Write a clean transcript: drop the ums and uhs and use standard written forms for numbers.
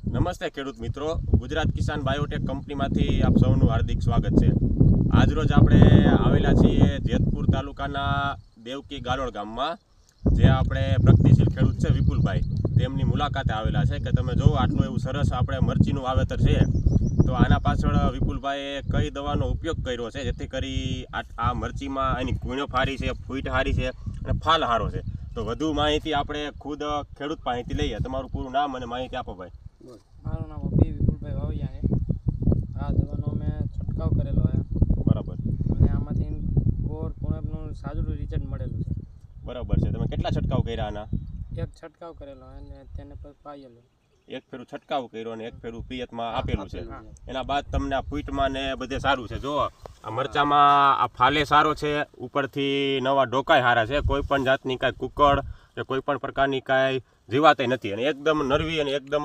નમસ્તે ખેડૂત મિત્રો, ગુજરાત કિસાન બાયોટેક કંપનીમાંથી આપ સૌનું હાર્દિક સ્વાગત છે। આજરોજ આપણે આવેલા છીએ જેતપુર તાલુકાના દેવકી ગાલોડ ગામમાં, જે આપણે પ્રગતિશીલ ખેડૂત છે વિપુલભાઈ, તેમની મુલાકાતે આવેલા છે કે તમે જો આટલું એવું સરસ આપણે મરચીનું વાવેતર છે, તો આના પાછળ વિપુલભાઈએ કઈ દવાનો ઉપયોગ કર્યો છે જેથી કરી આ મરચીમાં એની ગુણો સારી છે, ફૂટ સારી છે અને ફાલ સારો છે। તો વધુ માહિતી આપણે ખુદ ખેડૂત પાસેથી લઈએ। તમારું પૂરું નામ અને માહિતી આપો ભાઈ। મારું નામ અભી વિપુલભાઈ વાવડિયા છે। આ દવાનો મેં છંટકાવ કરેલો છે બરાબર, અને આમાંથી ગોળ પૂણપનું સારું રિઝલ્ટ મળેલું છે। બરાબર છે। તમે કેટલા છંટકાવ કર્યા આના? એક છંટકાવ કરેલો અને તેને પર પાયેલું, એક ફેરું છંટકાવ કર્યો અને એક ફેરું પિયતમાં આપેલું છે। એના બાદ તમને આ ફૂટમાં ને બધે સારું છે। જો આ મરચામાં આ ફાલે સારો છે, ઉપરથી નવા ડોકાય સારા છે, કોઈ પણ જાતની કાંઈ કુકડ કે કોઈ પણ પ્રકારની કાંઈ જીવાતે નથી, અને એકદમ નરવી અને એકદમ